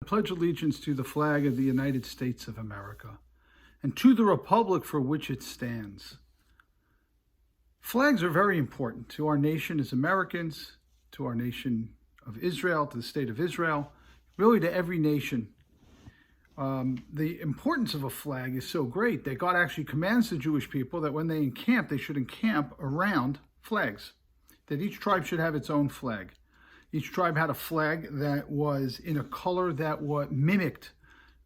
pledge allegiance to the flag of the United States of America and to the republic for which it stands. Flags are very important to our nation as Americans, to our nation of Israel, to the state of Israel, really to every nation. The importance of a flag is so great that God actually commands the Jewish people that when they encamp, they should encamp around flags, that each tribe should have its own flag. Each tribe had a flag that was in a color that mimicked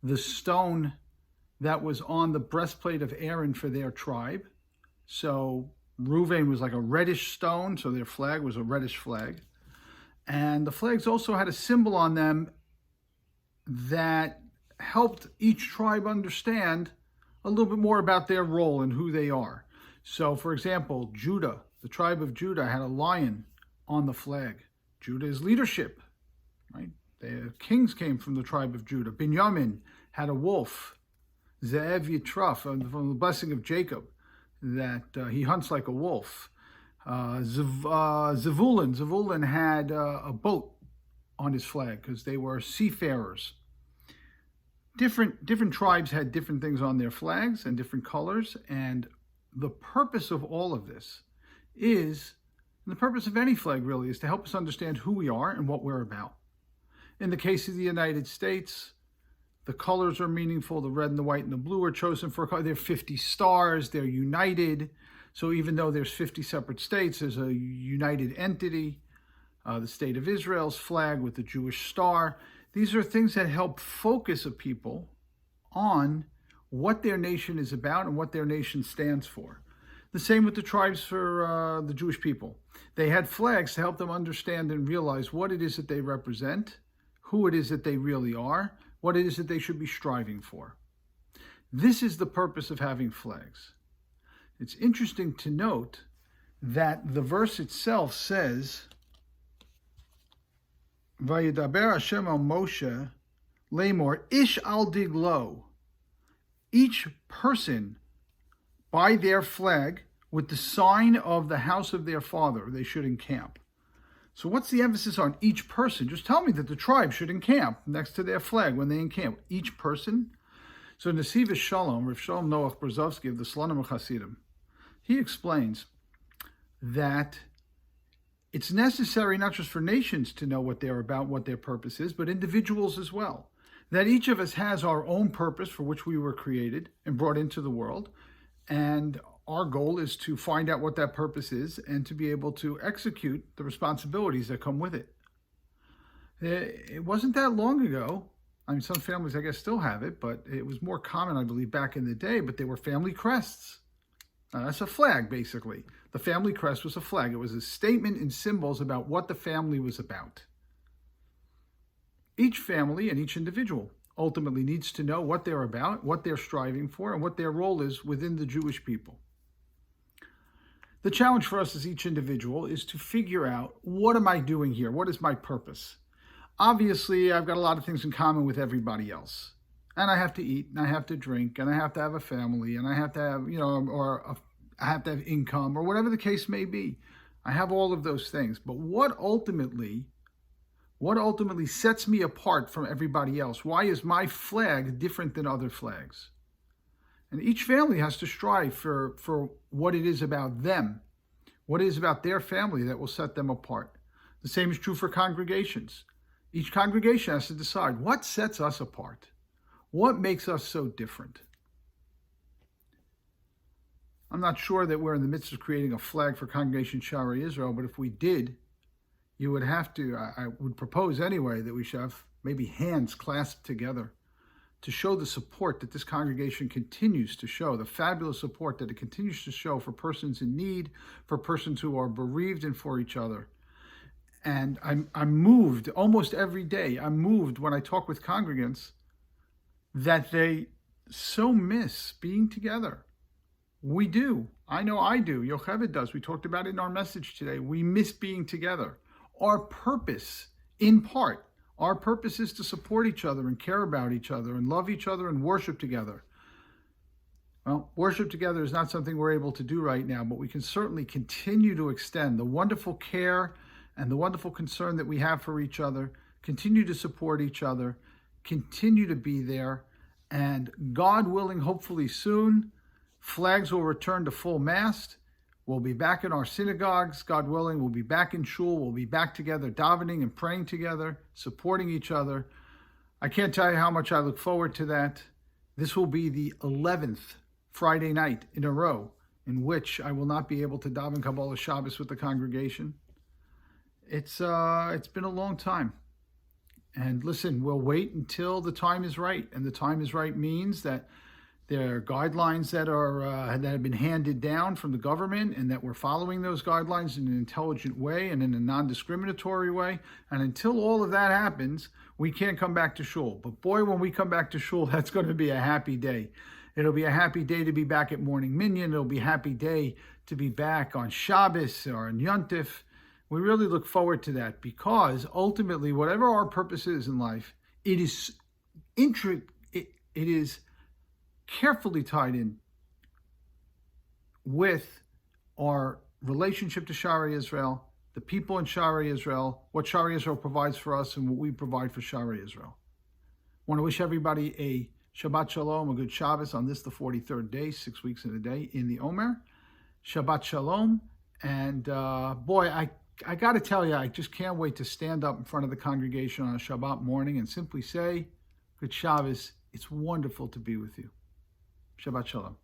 the stone that was on the breastplate of Aaron for their tribe. So Reuven was like a reddish stone, so their flag was a reddish flag. And the flags also had a symbol on them that helped each tribe understand a little bit more about their role and who they are. So, for example, Judah, the tribe of Judah, had a lion on the flag. Judah is leadership, right? The kings came from the tribe of Judah. Binyamin had a wolf. Ze'ev Yitraf, from the blessing of Jacob, that he hunts like a wolf. Zevulun had a boat on his flag because they were seafarers. Different tribes had different things on their flags and different colors, and the purpose of all of this is, and the purpose of any flag really, is to help us understand who we are and what we're about. In the case of the United States, the colors are meaningful. The red and the white and the blue are chosen for a color. There are 50 stars. They're united. So even though there's 50 separate states, there's a united entity. The state of Israel's flag with the Jewish star. These are things that help focus a people on what their nation is about and what their nation stands for. The same with the tribes for the Jewish people. They had flags to help them understand and realize what it is that they represent, who it is that they really are, what it is that they should be striving for. This is the purpose of having flags. It's interesting to note that the verse itself says, Vayedaber Hashem al Moshe Lamor Ish al Diglo. Each person by their flag with the sign of the house of their father, they should encamp. So what's the emphasis on each person? Just tell me that the tribe should encamp next to their flag when they encamp. Each person? So Nesiv Shalom, Rav Shalom Noach Brzozowski of the Slonim Chasidim, he explains that it's necessary not just for nations to know what they're about, what their purpose is, but individuals as well. That each of us has our own purpose for which we were created and brought into the world. And our goal is to find out what that purpose is and to be able to execute the responsibilities that come with it. It wasn't that long ago. I mean, some families, I guess, still have it, but it was more common, I believe, back in the day. But they were family crests. That's a flag, basically. The family crest was a flag. It was a statement in symbols about what the family was about. Each family and each individual ultimately needs to know what they're about, what they're striving for, and what their role is within the Jewish people. The challenge for us as each individual is to figure out, what am I doing here? What is my purpose? Obviously, I've got a lot of things in common with everybody else. And I have to eat, and I have to drink, and I have to have a family, and I have to have, I have to have income, or whatever the case may be. I have all of those things. But what ultimately sets me apart from everybody else? Why is my flag different than other flags? And each family has to strive for what it is about them, what it is about their family that will set them apart. The same is true for congregations. Each congregation has to decide what sets us apart. What makes us so different? I'm not sure that we're in the midst of creating a flag for Congregation Sha'arei Israel, but if we did, you would have to, I would propose anyway, that we should have maybe hands clasped together to show the support that this congregation continues to show, the fabulous support that it continues to show for persons in need, for persons who are bereaved, and for each other. And I'm moved almost every day. I'm moved when I talk with congregants that they so miss being together. We do. I know I do. Yocheved does. We talked about it in our message today. We miss being together. Our purpose, in part, our purpose is to support each other and care about each other and love each other and worship together. Well, worship together is not something we're able to do right now, but we can certainly continue to extend the wonderful care and the wonderful concern that we have for each other, continue to support each other, continue to be there. And God willing, hopefully soon, flags will return to full mast. We'll be back in our synagogues, God willing. We'll be back in shul. We'll be back together, davening and praying together, supporting each other. I can't tell you how much I look forward to that. This will be the 11th Friday night in a row in which I will not be able to daven Kabbalah Shabbos with the congregation. It's been a long time. And listen, we'll wait until the time is right. And the time is right means that there are guidelines that have been handed down from the government, and that we're following those guidelines in an intelligent way and in a non-discriminatory way. And until all of that happens, we can't come back to shul. But boy, when we come back to shul, that's going to be a happy day. It'll be a happy day to be back at morning minyan. It'll be a happy day to be back on Shabbos or on Yontif. We really look forward to that, because ultimately, whatever our purpose is in life, it is carefully tied in with our relationship to Sha'arei Israel, the people in Sha'arei Israel, what Sha'arei Israel provides for us, and what we provide for Sha'arei Israel. I want to wish everybody a Shabbat Shalom, a good Shabbos on this, the 43rd day, 6 weeks in a day in the Omer. Shabbat Shalom. And boy, I got to tell you, I just can't wait to stand up in front of the congregation on a Shabbat morning and simply say, good Shabbos. It's wonderful to be with you. Shabbat Shalom.